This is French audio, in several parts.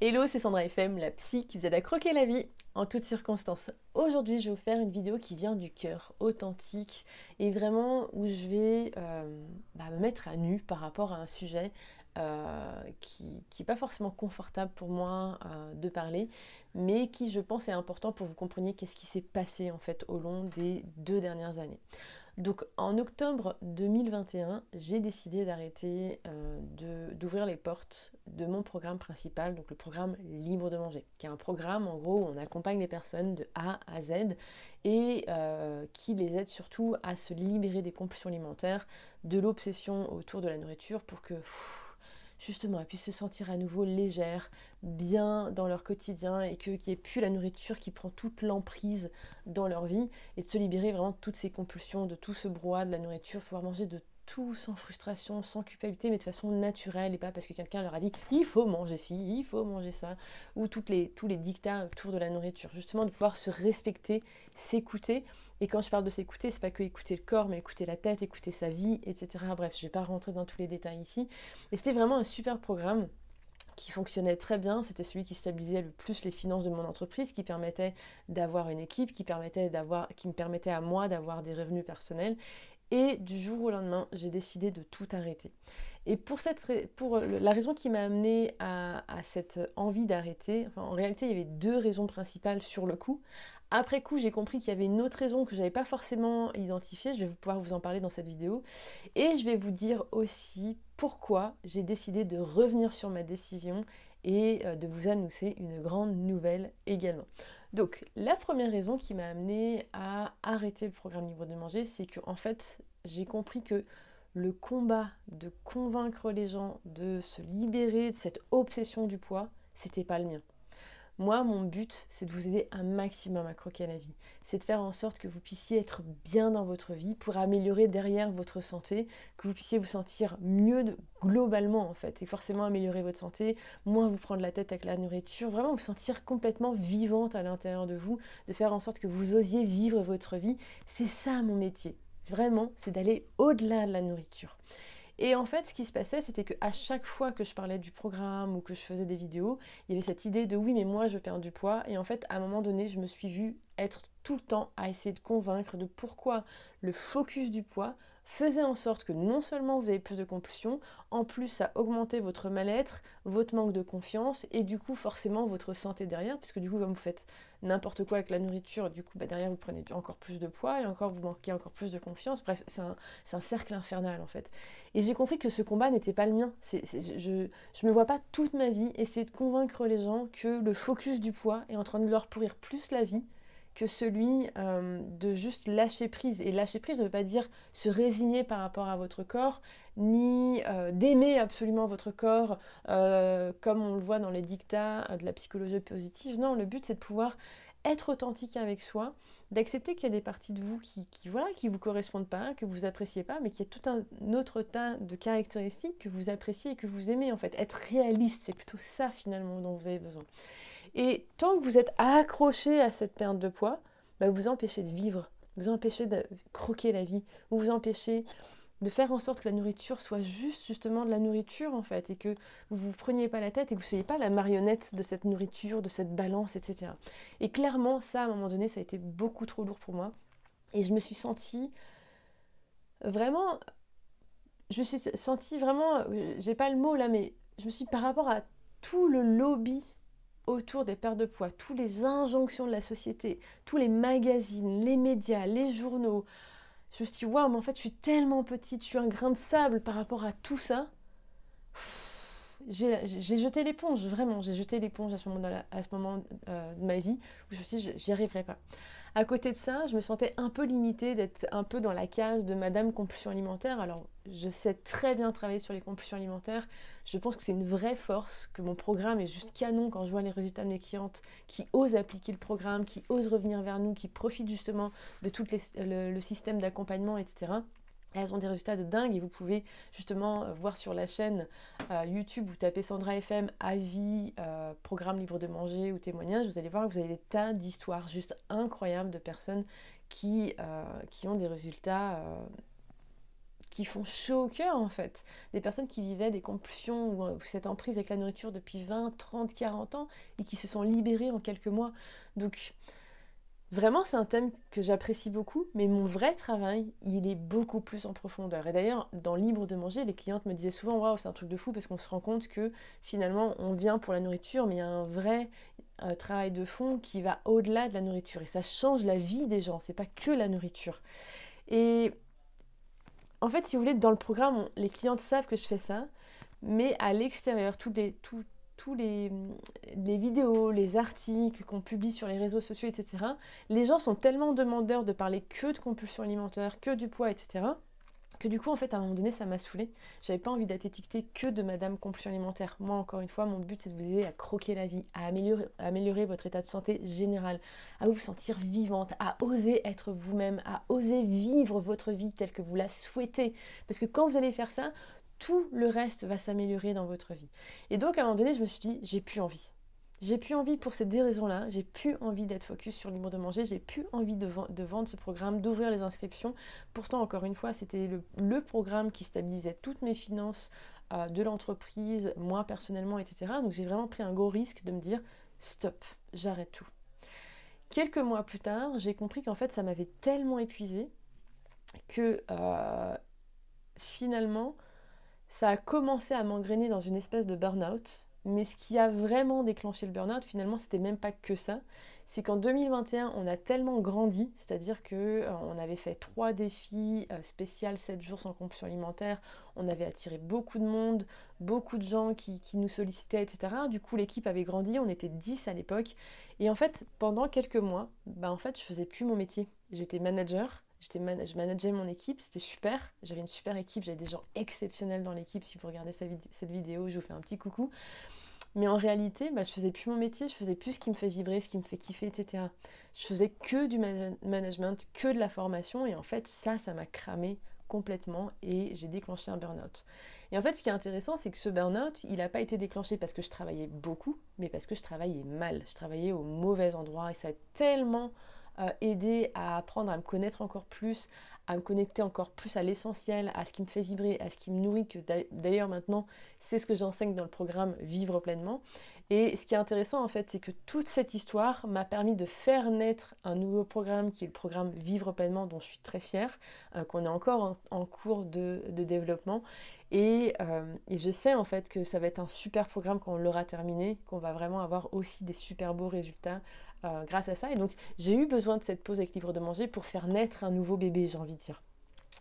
Hello, c'est Sandra FM, la psy qui vous aide à croquer la vie en toutes circonstances. Aujourd'hui, je vais vous faire une vidéo qui vient du cœur, authentique, et vraiment où je vais me mettre à nu par rapport à un sujet qui n'est pas forcément confortable pour moi de parler, mais qui, je pense, est important pour que vous compreniez qu'est-ce qui s'est passé en fait au long des 2 dernières années. Donc en octobre 2021, j'ai décidé d'arrêter d'ouvrir les portes de mon programme principal, donc le programme Libre de manger, qui est un programme en gros où on accompagne les personnes de A à Z et qui les aide surtout à se libérer des compulsions alimentaires, de l'obsession autour de la nourriture pour que justement elles puissent se sentir à nouveau légères, bien dans leur quotidien et qu'il n'y ait plus la nourriture qui prend toute l'emprise dans leur vie et de se libérer vraiment de toutes ces compulsions, de tout ce brouhaha de la nourriture, pouvoir manger de tout sans frustration, sans culpabilité, mais de façon naturelle et pas parce que quelqu'un leur a dit il faut manger ci, il faut manger ça, ou tous les dictats autour de la nourriture. Justement de pouvoir se respecter, s'écouter. Et quand je parle de s'écouter, c'est pas que écouter le corps, mais écouter la tête, écouter sa vie, etc. Bref, je vais pas rentrer dans tous les détails ici. Et c'était vraiment un super programme qui fonctionnait très bien, c'était celui qui stabilisait le plus les finances de mon entreprise, qui permettait d'avoir une équipe, qui me permettait à moi d'avoir des revenus personnels. Et du jour au lendemain, j'ai décidé de tout arrêter. Et pour la raison qui m'a amenée à cette envie d'arrêter, en réalité, il y avait deux raisons principales sur le coup. Après coup, j'ai compris qu'il y avait une autre raison que je n'avais pas forcément identifiée. Je vais pouvoir vous en parler dans cette vidéo. Et je vais vous dire aussi pourquoi j'ai décidé de revenir sur ma décision et de vous annoncer une grande nouvelle également. Donc, la première raison qui m'a amenée à arrêter le programme Libre de manger, c'est que en fait, j'ai compris que le combat de convaincre les gens de se libérer de cette obsession du poids, c'était pas le mien. Moi, mon but, c'est de vous aider un maximum à croquer la vie. C'est de faire en sorte que vous puissiez être bien dans votre vie pour améliorer derrière votre santé, que vous puissiez vous sentir mieux globalement en fait, et forcément améliorer votre santé, moins vous prendre la tête avec la nourriture, vraiment vous sentir complètement vivante à l'intérieur de vous, de faire en sorte que vous osiez vivre votre vie. C'est ça mon métier. Vraiment, c'est d'aller au-delà de la nourriture. Et en fait, ce qui se passait, c'était qu'à chaque fois que je parlais du programme ou que je faisais des vidéos, il y avait cette idée de oui, mais moi je perds du poids. Et en fait, à un moment donné, je me suis vue être tout le temps à essayer de convaincre de pourquoi le focus du poids faisait en sorte que non seulement vous avez plus de compulsions, en plus ça augmentait votre mal-être, votre manque de confiance et du coup forcément votre santé derrière, puisque du coup comme vous faites n'importe quoi avec la nourriture, du coup derrière vous prenez encore plus de poids et encore vous manquez encore plus de confiance. Bref, c'est un cercle infernal en fait. Et j'ai compris que ce combat n'était pas le mien. Je me vois pas toute ma vie essayer de convaincre les gens que le focus du poids est en train de leur pourrir plus la vie que celui de juste lâcher prise. Et lâcher prise ne veut pas dire se résigner par rapport à votre corps, ni d'aimer absolument votre corps, comme on le voit dans les dictats de la psychologie positive. Non, le but c'est de pouvoir être authentique avec soi, d'accepter qu'il y a des parties de vous qui vous correspondent pas, que vous appréciez pas, mais qu'il y a tout un autre tas de caractéristiques que vous appréciez et que vous aimez en fait. Être réaliste, c'est plutôt ça finalement dont vous avez besoin. Et tant que vous êtes accroché à cette perte de poids, vous empêchez de vivre, vous empêchez de croquer la vie, vous empêchez de faire en sorte que la nourriture soit justement de la nourriture en fait, et que vous vous preniez pas la tête et que vous ne soyez pas la marionnette de cette nourriture, de cette balance, etc. Et clairement, ça, à un moment donné, ça a été beaucoup trop lourd pour moi. Et je me suis sentie vraiment, j'ai pas le mot là, mais je me suis par rapport à tout le lobby autour des pertes de poids, toutes les injonctions de la société, tous les magazines, les médias, les journaux, je me suis dit, waouh, mais en fait, je suis tellement petite, je suis un grain de sable par rapport à tout ça. J'ai jeté l'éponge, vraiment, j'ai jeté l'éponge à ce moment de ma vie où je me suis dit, j'y arriverai pas. À côté de ça, je me sentais un peu limitée d'être un peu dans la case de Madame Compulsion Alimentaire. Alors, je sais très bien travailler sur les compulsions alimentaires. Je pense que c'est une vraie force, que mon programme est juste canon quand je vois les résultats de mes clientes qui osent appliquer le programme, qui osent revenir vers nous, qui profitent justement de tout le système d'accompagnement, etc. Elles ont des résultats de dingue et vous pouvez justement voir sur la chaîne YouTube, vous tapez Sandra FM, avis, programme libre de manger ou témoignage, vous allez voir que vous avez des tas d'histoires juste incroyables de personnes qui ont des résultats qui font chaud au cœur en fait. Des personnes qui vivaient des compulsions ou cette emprise avec la nourriture depuis 20, 30, 40 ans et qui se sont libérées en quelques mois. Donc vraiment, c'est un thème que j'apprécie beaucoup, mais mon vrai travail, il est beaucoup plus en profondeur. Et d'ailleurs, dans Libre de manger, les clientes me disaient souvent, waouh, c'est un truc de fou, parce qu'on se rend compte que finalement, on vient pour la nourriture, mais il y a un vrai travail de fond qui va au-delà de la nourriture. Et ça change la vie des gens, c'est pas que la nourriture. Et en fait, si vous voulez, dans le programme, les clientes savent que je fais ça, mais à l'extérieur, tous les vidéos, les articles qu'on publie sur les réseaux sociaux, etc., les gens sont tellement demandeurs de parler que de compulsion alimentaire, que du poids, etc., que du coup, en fait, à un moment donné, ça m'a saoulée. J'avais pas envie d'être étiquetée que de Madame Compulsion Alimentaire. Moi, encore une fois, mon but, c'est de vous aider à croquer la vie, à améliorer votre état de santé général, à vous sentir vivante, à oser être vous-même, à oser vivre votre vie telle que vous la souhaitez. Parce que quand vous allez faire ça, tout le reste va s'améliorer dans votre vie. Et donc, à un moment donné, je me suis dit, j'ai plus envie. J'ai plus envie pour ces deux raisons-là, j'ai plus envie d'être focus sur Libre de manger, j'ai plus envie de vendre ce programme, d'ouvrir les inscriptions. Pourtant, encore une fois, c'était le programme qui stabilisait toutes mes finances de l'entreprise, moi personnellement, etc. Donc j'ai vraiment pris un gros risque de me dire, stop, j'arrête tout. Quelques mois plus tard, j'ai compris qu'en fait, ça m'avait tellement épuisée que finalement, ça a commencé à m'engrainer dans une espèce de burn-out. Mais ce qui a vraiment déclenché le burn-out, finalement, c'était même pas que ça. C'est qu'en 2021, on a tellement grandi, c'est-à-dire que on avait fait 3 défis spéciaux 7 jours sans compulsion alimentaire, on avait attiré beaucoup de monde, beaucoup de gens qui nous sollicitaient, etc. Du coup, l'équipe avait grandi, on était 10 à l'époque. Et en fait, pendant quelques mois, en fait, je faisais plus mon métier. J'étais manager, je manageais mon équipe, c'était super. J'avais une super équipe, j'avais des gens exceptionnels dans l'équipe. Si vous regardez cette vidéo, je vous fais un petit coucou. Mais en réalité, je faisais plus mon métier, je faisais plus ce qui me fait vibrer, ce qui me fait kiffer, etc. Je faisais que du management, que de la formation. Et en fait, ça m'a cramé complètement et j'ai déclenché un burn-out. Et en fait, ce qui est intéressant, c'est que ce burn-out, il n'a pas été déclenché parce que je travaillais beaucoup, mais parce que je travaillais mal. Je travaillais au mauvais endroit et ça a tellement aidé à apprendre à me connaître encore plus, à me connecter encore plus à l'essentiel, à ce qui me fait vibrer, à ce qui me nourrit, que d'ailleurs maintenant, c'est ce que j'enseigne dans le programme Vivre pleinement. Et ce qui est intéressant en fait, c'est que toute cette histoire m'a permis de faire naître un nouveau programme qui est le programme Vivre pleinement, dont je suis très fière, qu'on est encore en cours de développement. Et je sais en fait que ça va être un super programme quand on l'aura terminé, qu'on va vraiment avoir aussi des super beaux résultats grâce à ça. Et donc j'ai eu besoin de cette pause avec Libre de manger pour faire naître un nouveau bébé, j'ai envie de dire.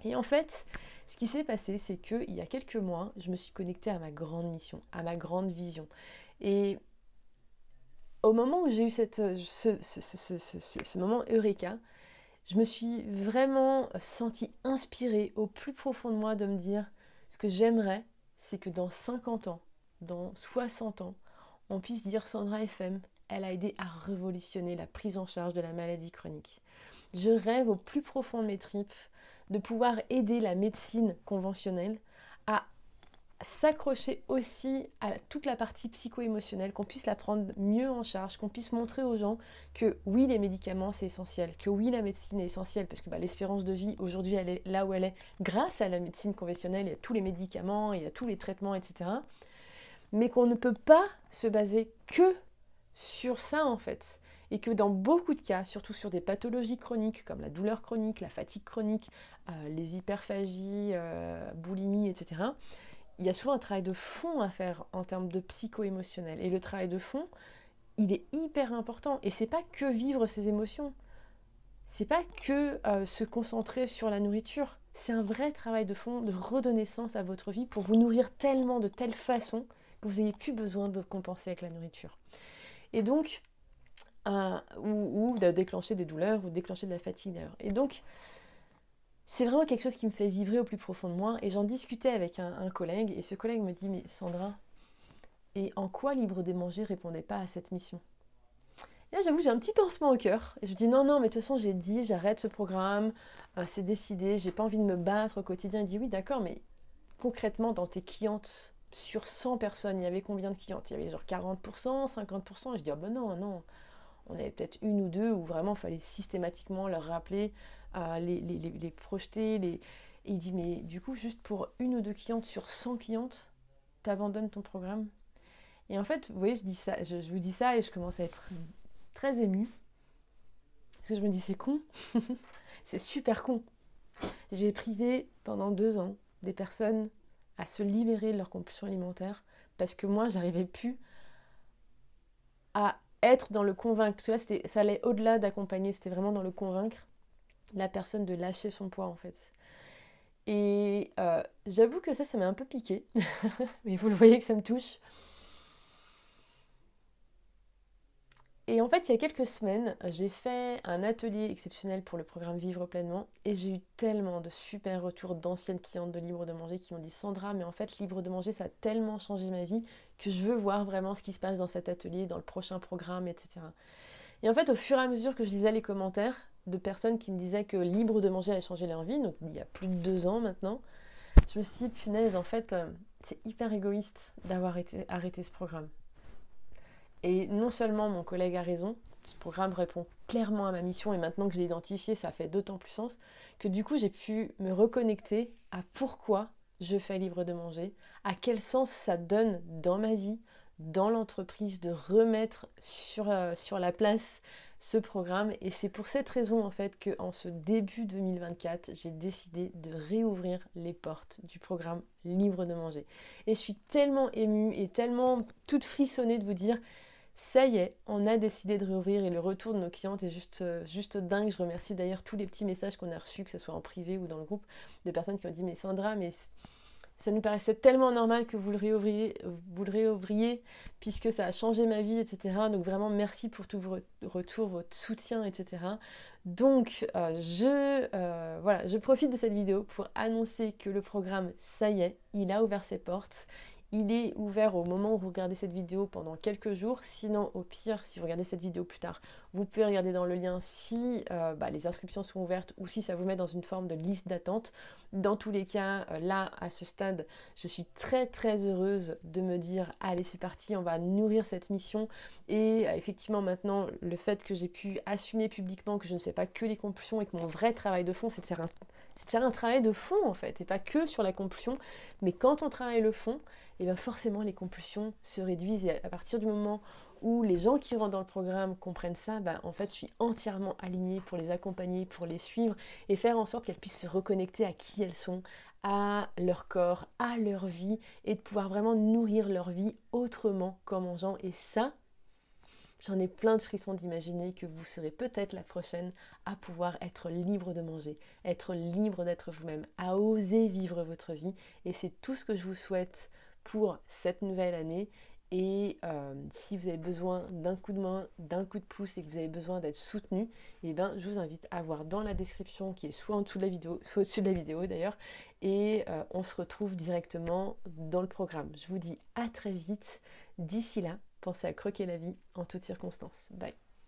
Et en fait, ce qui s'est passé, c'est qu'il y a quelques mois, je me suis connectée à ma grande mission, à ma grande vision. Et au moment où j'ai eu ce moment Eureka, je me suis vraiment sentie inspirée au plus profond de moi de me dire, ce que j'aimerais, c'est que dans 50 ans, dans 60 ans, on puisse dire Sandra FM, elle a aidé à révolutionner la prise en charge de la maladie chronique. Je rêve au plus profond de mes tripes de pouvoir aider la médecine conventionnelle à s'accrocher aussi à toute la partie psycho-émotionnelle, qu'on puisse la prendre mieux en charge, qu'on puisse montrer aux gens que oui, les médicaments c'est essentiel, que oui, la médecine est essentielle, parce que l'espérance de vie aujourd'hui elle est là où elle est grâce à la médecine conventionnelle, il y a tous les médicaments, il y a tous les traitements, etc. Mais qu'on ne peut pas se baser que sur ça en fait. Et que dans beaucoup de cas, surtout sur des pathologies chroniques comme la douleur chronique, la fatigue chronique, les hyperphagies, boulimie, etc., il y a souvent un travail de fond à faire en termes de psycho-émotionnel. Et le travail de fond, il est hyper important. Et c'est pas que vivre ses émotions. C'est pas que se concentrer sur la nourriture. C'est un vrai travail de fond de redonner sens à votre vie pour vous nourrir tellement de telle façon que vous n'ayez plus besoin de compenser avec la nourriture. Et donc, ou de déclencher des douleurs ou déclencher de la fatigue d'ailleurs. Et donc, c'est vraiment quelque chose qui me fait vibrer au plus profond de moi. Et j'en discutais avec un collègue, et ce collègue me dit, mais Sandra, et en quoi Libre de manger répondait pas à cette mission? Et là, j'avoue, j'ai un petit pincement au cœur. Et je me dis, non, mais de toute façon, j'ai dit, j'arrête ce programme, c'est décidé, j'ai pas envie de me battre au quotidien. Il dit, oui, d'accord, mais concrètement, dans tes clientes, sur 100 personnes, il y avait combien de clientes? Il y avait genre 40%, 50%. Et je dis, oh non. On avait peut-être une ou deux où vraiment il fallait systématiquement leur rappeler, les projeter, Et il dit, mais du coup, juste pour une ou deux clientes sur 100 clientes, t'abandonnes ton programme. Et en fait, vous voyez, je vous dis ça et je commence à être très émue. Parce que je me dis, c'est con. C'est super con. J'ai privé pendant 2 ans des personnes à se libérer de leur compulsion alimentaire parce que moi, j'arrivais plus à être dans le convaincre. Parce que là, ça allait au-delà d'accompagner, c'était vraiment dans le convaincre la personne de lâcher son poids en fait. Et j'avoue que ça m'a un peu piqué, mais vous le voyez que ça me touche. Et en fait, il y a quelques semaines, j'ai fait un atelier exceptionnel pour le programme Vivre pleinement et j'ai eu tellement de super retours d'anciennes clientes de Libre de Manger qui m'ont dit Sandra, mais en fait, Libre de Manger, ça a tellement changé ma vie que je veux voir vraiment ce qui se passe dans cet atelier, dans le prochain programme, etc. Et en fait, au fur et à mesure que je lisais les commentaires de personnes qui me disaient que Libre de Manger avait changé leur vie, donc il y a plus de 2 ans maintenant, je me suis dit, punaise, en fait, c'est hyper égoïste d'avoir arrêté ce programme. Et non seulement mon collègue a raison, ce programme répond clairement à ma mission et maintenant que je l'ai identifié, ça fait d'autant plus sens que du coup j'ai pu me reconnecter à pourquoi je fais Libre de Manger, à quel sens ça donne dans ma vie, dans l'entreprise, de remettre sur la place ce programme. Et c'est pour cette raison en fait qu'en ce début 2024, j'ai décidé de réouvrir les portes du programme Libre de Manger. Et je suis tellement émue et tellement toute frissonnée de vous dire ça y est, on a décidé de réouvrir et le retour de nos clientes est juste dingue. Je remercie d'ailleurs tous les petits messages qu'on a reçus, que ce soit en privé ou dans le groupe, de personnes qui m'ont dit mais Sandra, mais ça nous paraissait tellement normal que vous le réouvriez puisque ça a changé ma vie, etc. Donc vraiment merci pour tous vos retours, votre soutien, etc. Donc voilà, je profite de cette vidéo pour annoncer que le programme, ça y est, il a ouvert ses portes. Il est ouvert au moment où vous regardez cette vidéo pendant quelques jours. Sinon, au pire, si vous regardez cette vidéo plus tard, vous pouvez regarder dans le lien si les inscriptions sont ouvertes ou si ça vous met dans une forme de liste d'attente. Dans tous les cas, là, à ce stade, je suis très très heureuse de me dire allez, c'est parti, on va nourrir cette mission. Et effectivement, maintenant, le fait que j'ai pu assumer publiquement que je ne fais pas que les compulsions et que mon vrai travail de fond, c'est de faire un travail de fond en fait, et pas que sur la compulsion. Mais quand on travaille le fond, et bien forcément les compulsions se réduisent. Et à partir du moment où les gens qui rentrent dans le programme comprennent ça, en fait, je suis entièrement alignée pour les accompagner, pour les suivre et faire en sorte qu'elles puissent se reconnecter à qui elles sont, à leur corps, à leur vie et de pouvoir vraiment nourrir leur vie autrement qu'en mangeant. Et ça, j'en ai plein de frissons d'imaginer que vous serez peut-être la prochaine à pouvoir être libre de manger, être libre d'être vous-même, à oser vivre votre vie. Et c'est tout ce que je vous souhaite pour cette nouvelle année. Et si vous avez besoin d'un coup de main, d'un coup de pouce et que vous avez besoin d'être soutenu, je vous invite à voir dans la description qui est soit en dessous de la vidéo, soit au-dessus de la vidéo d'ailleurs. Et on se retrouve directement dans le programme. Je vous dis à très vite. D'ici là, pensez à croquer la vie en toutes circonstances. Bye.